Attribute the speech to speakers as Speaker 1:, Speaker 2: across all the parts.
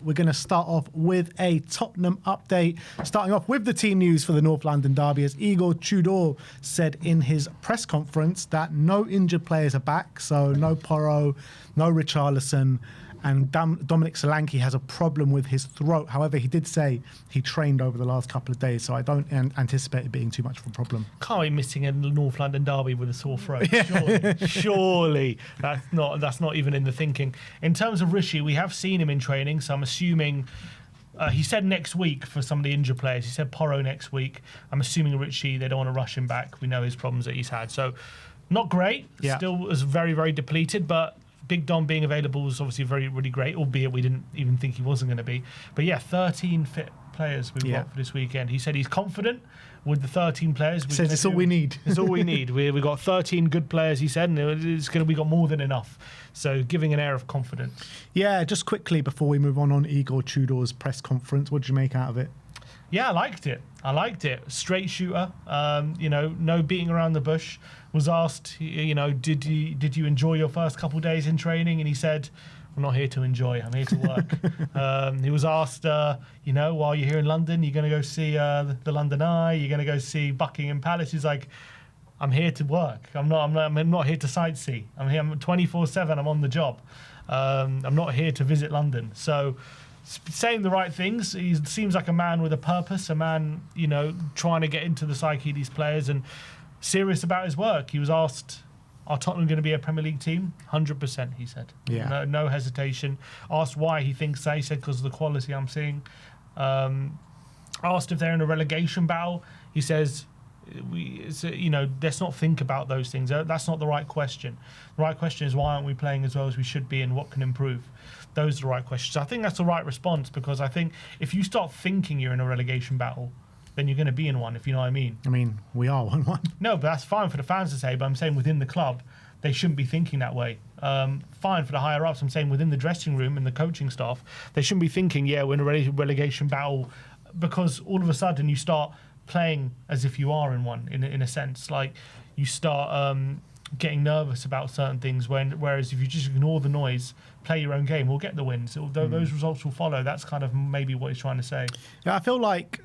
Speaker 1: we're going to start off with a Tottenham update. Starting off with the team news for the North London derby, as Igor Tudor said in his press conference that no injured players are back, so no Porro, no Richarlison, and Dominic Solanke has a problem with his throat. However, he did say he trained over the last couple of days, so I don't anticipate it being too much of a problem.
Speaker 2: Can't be missing a North London derby with a sore throat. Surely. That's not even in the thinking. In terms of Rishi, we have seen him in training, so I'm assuming... he said next week for some of the injured players. He said Porro next week. I'm assuming Richie, they don't want to rush him back. We know his problems that he's had. So, not great.
Speaker 1: Yeah.
Speaker 2: Still is very, very depleted, but... Big Dom being available was obviously really great, albeit we didn't even think he wasn't going to be. But yeah, 13 fit players we've got for this weekend. He said he's confident with the 13 players.
Speaker 1: He says it's all we need.
Speaker 2: It's all we need. We've got 13 good players, he said, and we got more than enough. So giving an air of confidence. Yeah,
Speaker 1: just quickly before we move on Igor Tudor's press conference, what did you make out of it?
Speaker 2: Yeah, I liked it. Straight shooter, no beating around the bush. Was asked, did you enjoy your first couple of days in training? And he said, I'm not here to enjoy, I'm here to work. He was asked, while you're here in London, you're going to go see the London Eye, you're going to go see Buckingham Palace. He's like, I'm here to work. I'm not here to sightsee. I'm here 24/7, I'm on the job. I'm not here to visit London. So saying the right things. He seems like a man with a purpose, a man, trying to get into the psyche of these players and serious about his work. He was asked, are Tottenham going to be a Premier League team? 100%, he said.
Speaker 1: Yeah.
Speaker 2: No hesitation. Asked why he thinks that. He said, because of the quality I'm seeing. Asked if they're in a relegation battle. He says, let's not think about those things. That's not the right question. The right question is, why aren't we playing as well as we should be and what can improve? Those are the right questions. I think that's the right response, because I think if you start thinking you're in a relegation battle, then you're going to be in one, if you know what I mean.
Speaker 1: I mean, we are 1-1.
Speaker 2: No, but that's fine for the fans to say, but I'm saying within the club, they shouldn't be thinking that way. Fine for the higher-ups. I'm saying within the dressing room and the coaching staff, they shouldn't be thinking, we're in a relegation battle, because all of a sudden you start playing as if you are in one, in a sense. Like, you start getting nervous about certain things, whereas if you just ignore the noise, play your own game, we'll get the wins. Those results will follow. That's kind of maybe what he's trying to say.
Speaker 1: Yeah, I feel like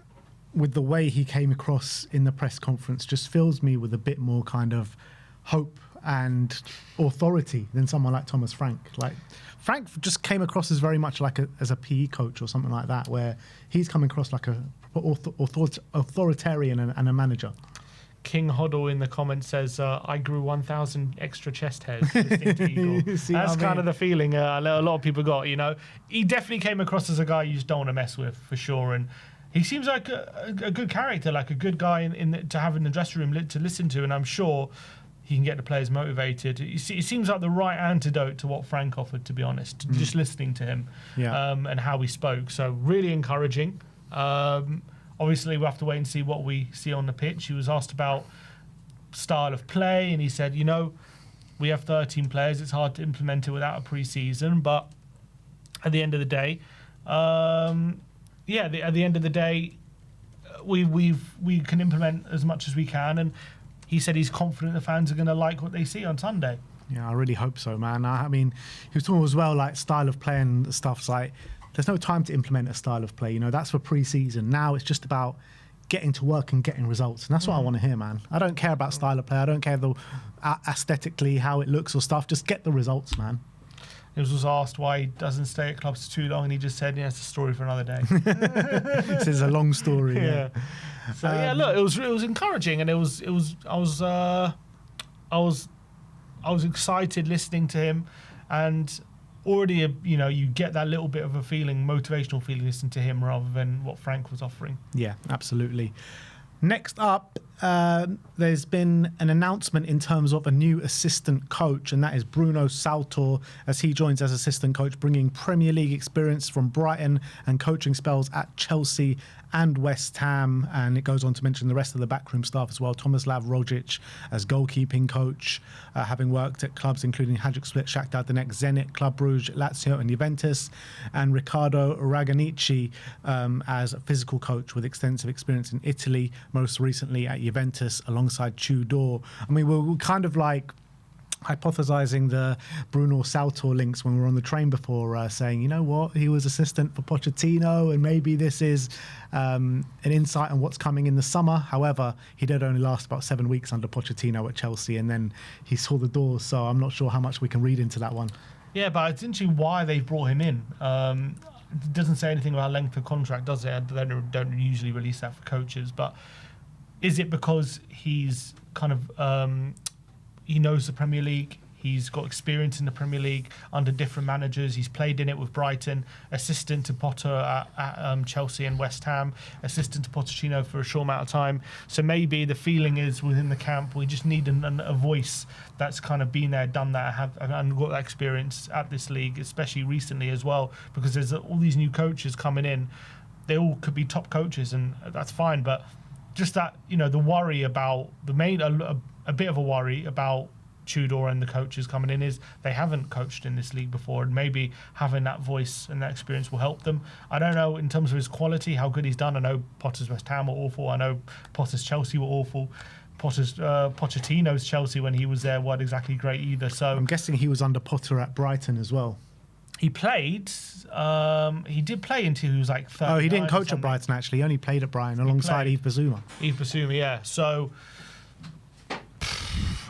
Speaker 1: with the way he came across in the press conference, just fills me with a bit more kind of hope and authority than someone like Thomas Frank. Like, Frank just came across as very much like as a PE coach or something like that, where he's coming across like a authoritarian and a manager.
Speaker 2: King Hoddle in the comments says, I grew 1,000 extra chest hairs listening to Igor. That's kind of the feeling a lot of people got, He definitely came across as a guy you just don't want to mess with, for sure. And he seems like a good character, like a good guy to have in the dressing room to listen to, and I'm sure he can get the players motivated. It seems like the right antidote to what Frank offered, to be honest, just listening to him and how he spoke. So really encouraging. Obviously, we'll have to wait and see what we see on the pitch. He was asked about style of play, and he said, we have 13 players. It's hard to implement it without a pre-season, but at the end of the day, at the end of the day, we can implement as much as we can, and he said he's confident the fans are going to like what they see on Sunday.
Speaker 1: Yeah, I really hope so, man. I mean, he was talking as well, like style of play and stuff. Like, there's no time to implement a style of play. That's for pre-season. Now it's just about getting to work and getting results, and that's what I want to hear, man. I don't care about style of play. I don't care aesthetically how it looks or stuff. Just get the results, man.
Speaker 2: He was asked why he doesn't stay at clubs too long, and he just said, it's a story for another day.
Speaker 1: This is a long story. Yeah.
Speaker 2: So look, it was encouraging, and I was excited listening to him, and already you get that little bit of a feeling, motivational feeling, listening to him rather than what Frank was offering.
Speaker 1: Yeah, absolutely. Next up, there's been an announcement in terms of a new assistant coach, and that is Bruno Saltor, as he joins as assistant coach, bringing Premier League experience from Brighton and coaching spells at Chelsea and West Ham. And it goes on to mention the rest of the backroom staff as well. Tomislav Rogic as goalkeeping coach, having worked at clubs including Hajduk Split, Shakhtar Donetsk, Zenit, Club Brugge, Lazio and Juventus, and Riccardo Raganici as a physical coach with extensive experience in Italy, most recently at Juventus alongside Tudor. I mean, we're kind of like hypothesizing the Bruno Saltor links when we were on the train before, saying, you know what, he was assistant for Pochettino, and maybe this is an insight on what's coming in the summer. However, he did only last about 7 weeks under Pochettino at Chelsea, and then he saw the doors. So I'm not sure how much we can read into that one.
Speaker 2: Yeah, but it's interesting why they've brought him in. It doesn't say anything about length of contract, does it? They don't usually release that for coaches, but is it because he's kind of he knows the Premier League, he's got experience in the Premier League under different managers, he's played in it with Brighton, assistant to Potter at Chelsea and West Ham, assistant to Pochettino for a short amount of time. So maybe the feeling is within the camp, we just need a voice that's kind of been there, done that, and got that experience at this league, especially recently as well, because there's all these new coaches coming in. They all could be top coaches, and that's fine, but just that, the worry about a bit of a worry about Tudor and the coaches coming in is they haven't coached in this league before, and maybe having that voice and that experience will help them. I don't know in terms of his quality, how good he's done. I know Potter's West Ham were awful. I know Potter's Chelsea were awful. Pochettino's Chelsea when he was there weren't exactly great either. So
Speaker 1: I'm guessing he was under Potter at Brighton as well.
Speaker 2: He played. He did play until he was like 30.
Speaker 1: Oh, he didn't coach at Brighton, actually. He only played at Brighton alongside Yves Bissouma.
Speaker 2: Yves Bissouma, yeah. So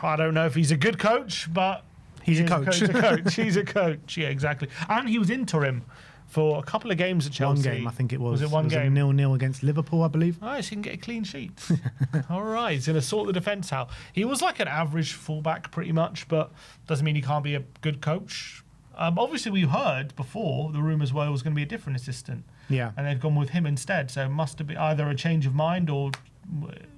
Speaker 2: I don't know if he's a good coach, but
Speaker 1: he's a coach.
Speaker 2: He's a coach. Yeah, exactly. And he was interim for a couple of games at Chelsea.
Speaker 1: 1 game, I think it was.
Speaker 2: Was it one game?
Speaker 1: 0-0 against Liverpool, I believe.
Speaker 2: Oh, so he can get a clean sheet. All right, he's going to sort the defence out. He was like an average fullback pretty much, but doesn't mean he can't be a good coach. Obviously, we heard before the rumours were it was going to be a different assistant.
Speaker 1: Yeah.
Speaker 2: And they've gone with him instead. So it must have been either a change of mind or,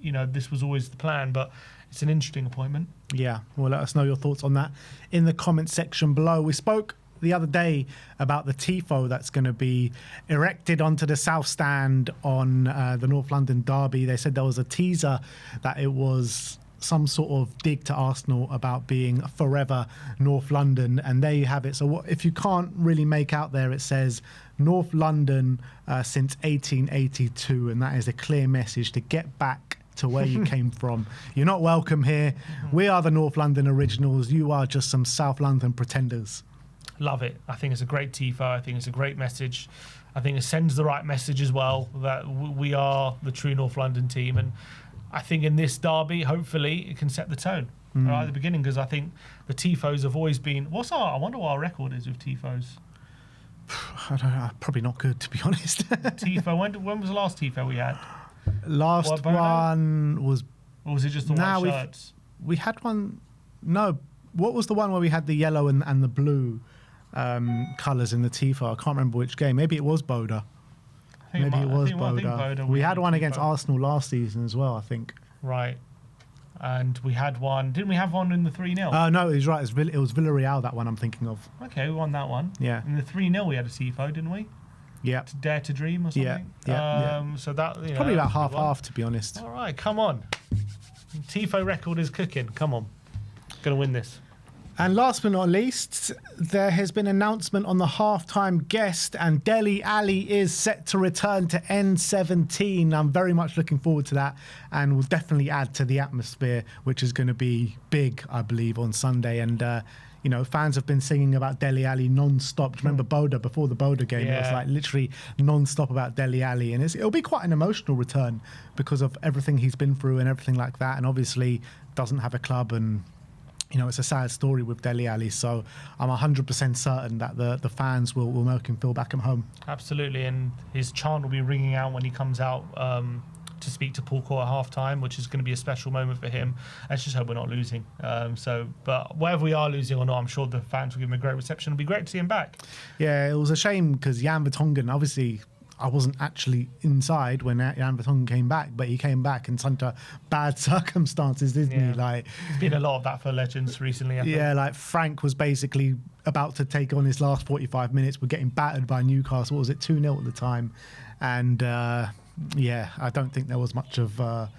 Speaker 2: this was always the plan. But it's an interesting appointment.
Speaker 1: Yeah. Well, let us know your thoughts on that in the comment section below. We spoke the other day about the Tifo that's going to be erected onto the South Stand on the North London derby. They said there was a teaser that it was some sort of dig to Arsenal about being forever North London, and there you have it. So if you can't really make out there, it says North London since 1882, and that is a clear message to get back to where you came from. You're not welcome here. We are the North London originals. You are just some South London pretenders.
Speaker 2: Love it. I think it's a great Tifo. I think it's a great message. I think it sends the right message as well, that we are the true North London team. And I think in this derby, hopefully, it can set the tone right at the beginning, because I think the Tifos have always been... I wonder what our record is with Tifos.
Speaker 1: I don't know. Probably not good, to be honest.
Speaker 2: Tifo, when was the last Tifo we had?
Speaker 1: Last one was...
Speaker 2: Or was it just the white shirts?
Speaker 1: We had one... No. What was the one where we had the yellow and the blue colours in the Tifo? I can't remember which game. Maybe it was Boda. Maybe it was Boda. We had one against Arsenal last season as well, I think.
Speaker 2: Right. And we had one... Didn't we have one in the 3-0?
Speaker 1: No, he's right. It was Villarreal, that one I'm thinking of.
Speaker 2: Okay, we won that one.
Speaker 1: Yeah.
Speaker 2: In the 3-0 we had a Tifo, didn't we?
Speaker 1: Yeah.
Speaker 2: To Dare to Dream or something?
Speaker 1: Yeah.
Speaker 2: So that...
Speaker 1: Probably about half-half, to be honest.
Speaker 2: All right, come on. Tifo record is cooking. Come on. Going to win this.
Speaker 1: And last but not least, there has been an announcement on the halftime guest, and Dele Alli is set to return to N17. I'm very much looking forward to that, and will definitely add to the atmosphere, which is going to be big, I believe, on Sunday. And fans have been singing about Dele Alli non-stop. Do you remember Boda, before the Boda game?
Speaker 2: Yeah.
Speaker 1: It was like literally non-stop about Dele Alli, and it'll be quite an emotional return because of everything he's been through and everything like that. And obviously doesn't have a club, and it's a sad story with Dele Alli, so I'm 100% certain that the fans will make him feel back at home.
Speaker 2: Absolutely, and his chant will be ringing out when he comes out to speak to Paul Court at half-time, which is going to be a special moment for him. Let's just hope we're not losing. But whether we are losing or not, I'm sure the fans will give him a great reception. It'll be great to see him back.
Speaker 1: Yeah, it was a shame because Jan Vertonghen, obviously... I wasn't actually inside when Jan Vertonghen came back, but he came back in such bad circumstances, didn't he? Like,
Speaker 2: there's been a lot of that for legends recently, I think.
Speaker 1: Yeah, like Frank was basically about to take on his last 45 minutes. We're getting battered by Newcastle. What was it, 2-0 at the time? And, I don't think there was much of, a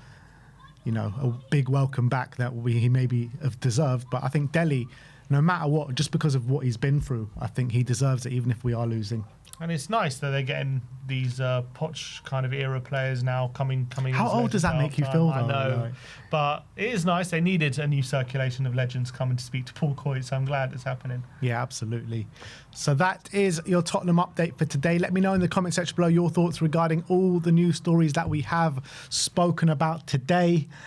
Speaker 1: big welcome back that he maybe have deserved. But I think Dele no matter what, just because of what he's been through, I think he deserves it, even if we are losing.
Speaker 2: And it's nice that they're getting these Poch kind of era players now coming.
Speaker 1: How old does that make you feel, though?
Speaker 2: I know,
Speaker 1: Like,
Speaker 2: but it is nice. They needed a new circulation of legends coming to speak to Paul COYS, so I'm glad it's happening.
Speaker 1: yeah, absolutely. So that is your Tottenham update for today. Let me know in the comment section below your thoughts regarding all the news stories that we have spoken about today.